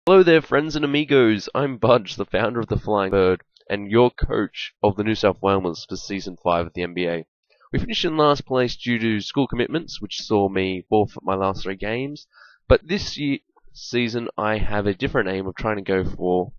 Hello there, friends and amigos. I'm Budge, the founder of the Flying Bird, and your coach of the New South Whalers for Season 5 of the MBA. We finished in last place due to school commitments, which saw me forfeit my last 3 games. But this season, I have a different aim of trying to go for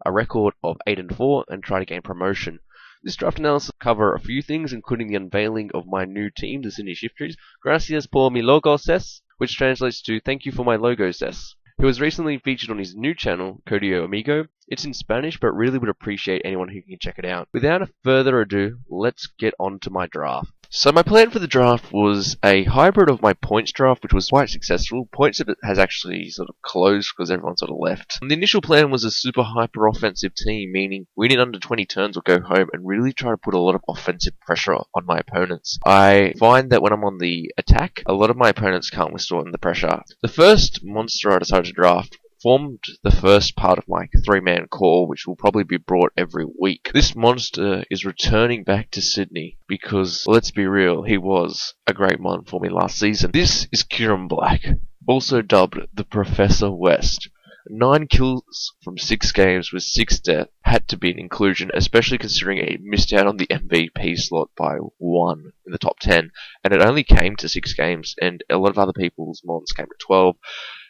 a record of 8-4 and try to gain promotion. This draft analysis will cover a few things, including the unveiling of my new team, the Sydney Shifters. Gracias por mi logo, ses, which translates to thank you for my logo, ses. Who was recently featured on his new channel, Codio Amigo. It's in Spanish, but really would appreciate anyone who can check it out. Without further ado, let's get on to my draft. So my plan for the draft was a hybrid of my points draft, which was quite successful. Points of it has actually sort of closed because everyone sort of left. And the initial plan was a super hyper offensive team, meaning win in under 20 turns or go home and really try to put a lot of offensive pressure on my opponents. I find that when I'm on the attack, a lot of my opponents can't withstand the pressure. The first monster I decided to draft formed the first part of my 3-man core, which will probably be brought every week. This monster is returning back to Sydney because, let's be real, he was a great mon for me last season. This is Kyurem Black, also dubbed the Professor West. 9 kills from 6 games with 6 deaths had to be an inclusion, especially considering he missed out on the MVP slot by 1 in the top 10, and it only came to 6 games, and a lot of other people's mons came to 12.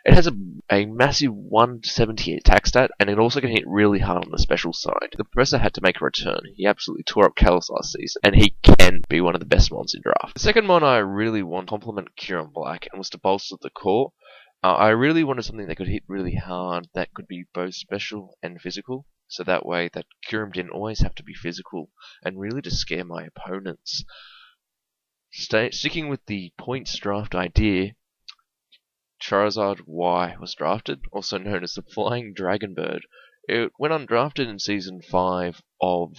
It has a massive 170 attack stat, and it also can hit really hard on the special side. The Professor had to make a return. He absolutely tore up Kalos last season, and he can be one of the best mons in draft. The second mon I really want to complement Kyurem Black and was to bolster the core. I really wanted something that could hit really hard, that could be both special and physical, so that way that Kyurem didn't always have to be physical, and really to scare my opponents. Sticking with the points draft idea, Charizard Y was drafted, also known as the Flying Dragon Bird. It went undrafted in Season 5 of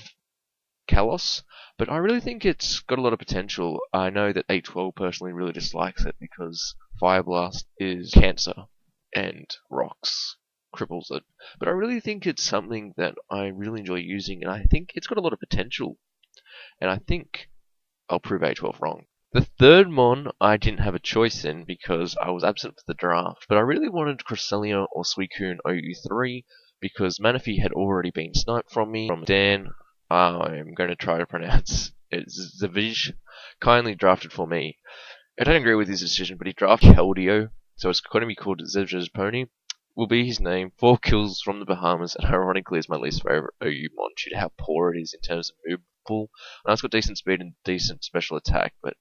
Kalos, but I really think it's got a lot of potential. I know that 812 personally really dislikes it because Fire Blast is cancer and rocks cripples it. But I really think it's something that I really enjoy using, and I think it's got a lot of potential. And I think I'll prove 812 wrong. The third mon I didn't have a choice in because I was absent for the draft, but I really wanted Cresselia or Suicune OU3 because Manaphy had already been sniped from me. From Dan, I'm going to try to pronounce it, Zavij, kindly drafted for me. I don't agree with his decision, but he drafted Jolteon, so it's going to be called Zevja's Pony. Will be his name. 4 kills from the Bahamas, and ironically is my least favorite OU mon due to how poor it is in terms of move pool. And it's got decent speed and decent special attack, but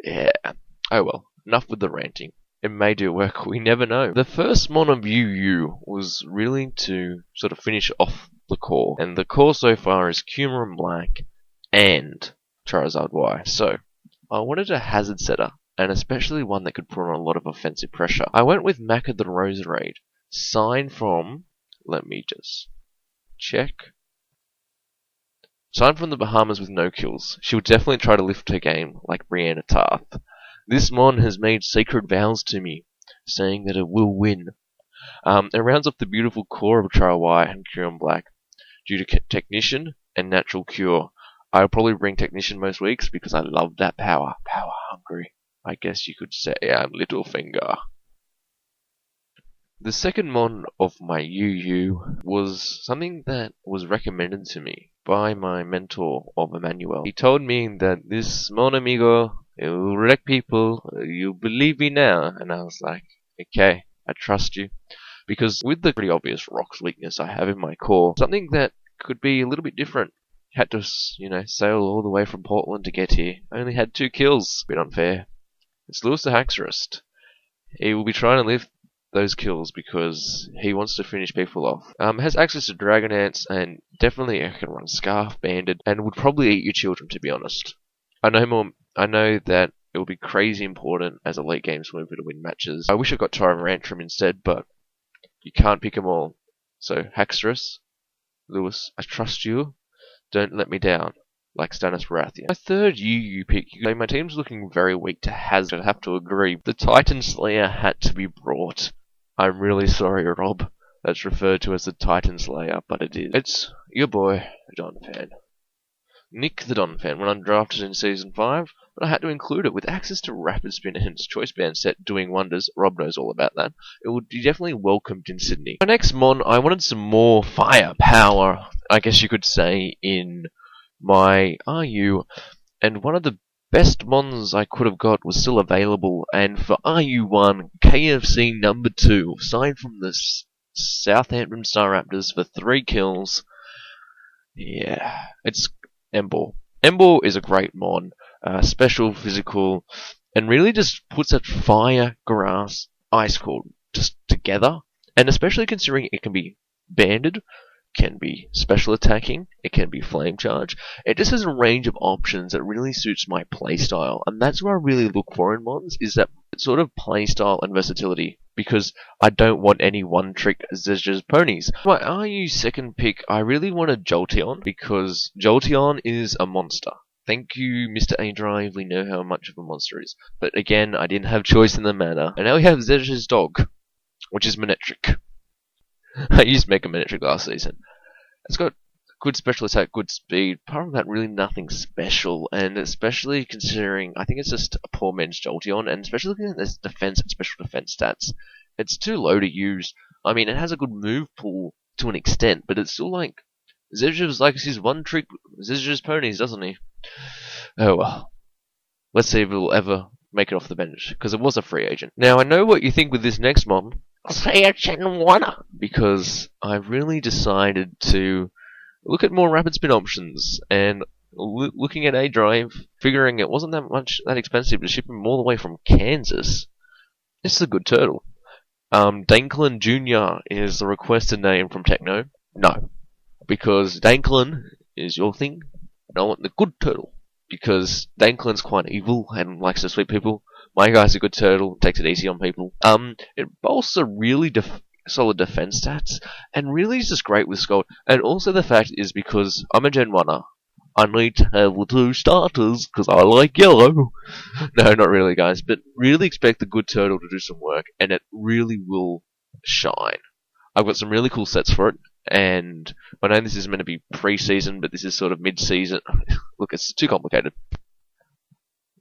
yeah, oh well, enough with the ranting. It may do work, we never know. The first mon of UU was really to sort of finish off the core, and the core so far is Kyurem Black and Charizard Y. So, I wanted a hazard setter, and especially one that could put on a lot of offensive pressure. I went with Macca the Roserade, signed from, let me just check. Signed from the Bahamas with no kills. She would definitely try to lift her game like Brianna Tarth. This mon has made sacred vows to me, saying that it will win. It rounds off the beautiful core of Char Y and Kyurem Black due to Technician and Natural Cure. I'll probably bring Technician most weeks because I love that power. Power hungry. I guess you could say I'm Littlefinger. The second mon of my UU was something that was recommended to me by my mentor of Emmanuel. He told me that this mon amigo, it will wreck people, you believe me now, and I was like, okay, I trust you. Because with the pretty obvious rocks weakness I have in my core, something that could be a little bit different. Had to, sail all the way from Portland to get here. I only had 2 kills. A bit unfair. It's Lewis the Haxorist. He will be trying to lift those kills because he wants to finish people off. Has access to Dragon Ants and definitely can run Scarf Banded and would probably eat your children, to be honest. I know that it will be crazy important as a late game swimmer to win matches. I wish I got Tyrantrum instead, but you can't pick them all. So Haxorus, Lewis, I trust you. Don't let me down. Like Stannis Baratheon. My third UU pick, my team's looking very weak to Hazard, I have to agree. The Titan Slayer had to be brought. I'm really sorry, Rob. That's referred to as the Titan Slayer, but it is. It's your boy, Don Fan. Nick the Don Fan, when undrafted in Season 5, but I had to include it. With access to Rapid Spin and hence Choice Band set doing wonders, Rob knows all about that, it would be definitely welcomed in Sydney. My next mon, I wanted some more firepower, I guess you could say, in my RU, and one of the best mons I could have got was still available, and for RU1, KFC number 2, signed from the Southampton Star Raptors for 3 kills. Yeah, it's Embor. Embor is a great mon, special, physical, and really just puts that fire, grass, ice cold just together, and especially considering it can be banded, can be special attacking, it can be flame charge. It just has a range of options that really suits my playstyle, and that's what I really look for in mons, is that sort of playstyle and versatility, because I don't want any one-trick Zedge's ponies. My RU second pick, I really wanted Jolteon, because Jolteon is a monster. Thank you, Mr. A Drive, we know how much of a monster it is. But again, I didn't have choice in the matter, and now we have Zedge's dog, which is Manectric. I used Mega Manectric last season. It's got good special attack, good speed. Apart from that, really nothing special. And especially considering, I think it's just a poor man's Jolteon, and especially looking at this defense and special defense stats, it's too low to use. I mean, it has a good move pool to an extent, but it's still like Zedge likes his one trick Zedge's ponies, doesn't he? Oh well. Let's see if it'll ever make it off the bench, because it was a free agent. Now, I know what you think with this next mon. I'll say a Chenwana, because I really decided to look at more rapid spin options, and looking at A Drive, figuring it wasn't that expensive to ship him all the way from Kansas. This is a good turtle. Danklin Jr. is the requested name from Techno. No, because Danklin is your thing, and I want the good turtle, because Danklin's quite evil and likes to sweep people. My guy's a good turtle, takes it easy on people. It bolsters really solid defense stats, and really is just great with Scold. And also the fact is, because I'm a Gen 1er, I need to have the 2 starters, because I like yellow. No, not really, guys, but really expect the good turtle to do some work, and it really will shine. I've got some really cool sets for it, and I know this is meant to be pre-season, but this is sort of mid-season. Look, it's too complicated.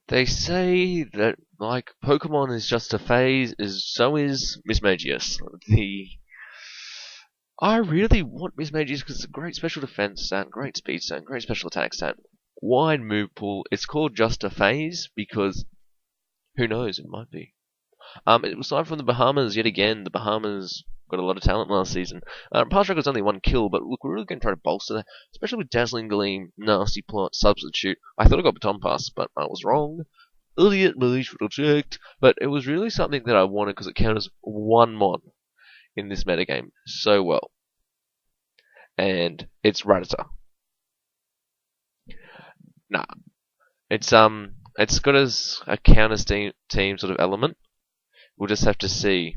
They say that, like, Pokemon is just a phase, so is Mismagius. I really want Mismagius because it's a great special defense stat, great speed stat, great special attack stat, wide move pool. It's called just a phase because, who knows, it might be. It was signed from the Bahamas yet again. The Bahamas got a lot of talent last season. Past record was only 1 kill, but look, we're really going to try to bolster that, especially with Dazzling Gleam, Nasty Plot, Substitute. I thought I got Baton Pass, but I was wrong. Idiot me, should have checked. But it was really something that I wanted because it counted as 1 mon in this metagame so well. And it's Rattata. Nah. It's got as a counter team sort of element. We'll just have to see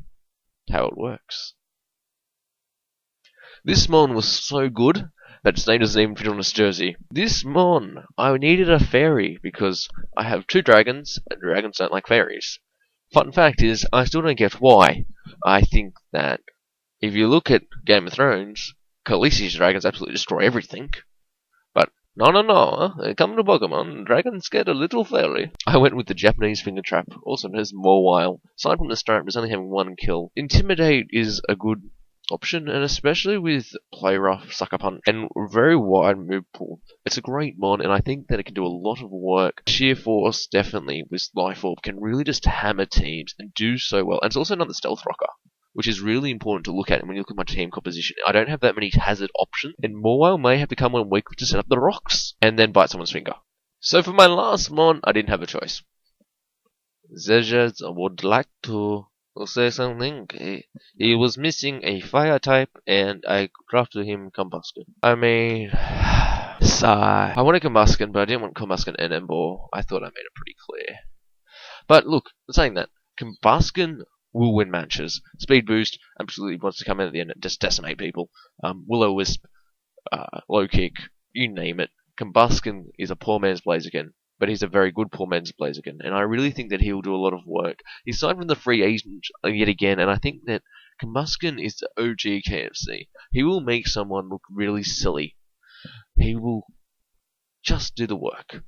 how it works. This mon was so good that its name doesn't even fit on its jersey. This mon, I needed a fairy because I have 2 dragons, and dragons don't like fairies. Fun fact is, I still don't get why. I think that if you look at Game of Thrones, Khaleesi's dragons absolutely destroy everything. But no, come to Pokemon, dragons get a little fairy. I went with the Japanese finger trap, also known as Mawile. Aside from the start, there's only having 1 kill. Intimidate is a good option, and especially with Play Rough, Sucker Punch, and very wide move pool. It's a great mon, and I think that it can do a lot of work. Sheer Force, definitely, with Life Orb, can really just hammer teams and do so well. And it's also another stealth rocker, which is really important to look at when you look at my team composition. I don't have that many hazard options, and Mawile may have to come 1 week to set up the rocks, and then bite someone's finger. So for my last mon, I didn't have a choice. Zedge would like to say something. He was missing a fire type, and I drafted him Combuskin. I mean, sigh. I wanted Combuskin, but I didn't want Combuskin and Embor. I thought I made it pretty clear. But look, saying that, Combuskin will win matches. Speed boost, absolutely wants to come in at the end and just decimate people. Will-O-Wisp, low kick, you name it. Combuskin is a poor man's Blaziken, but he's a very good poor man's Blaziken, and I really think that he will do a lot of work. He's signed from the free agent yet again, and I think that Combuskin is the OG KFC. He will make someone look really silly. He will just do the work.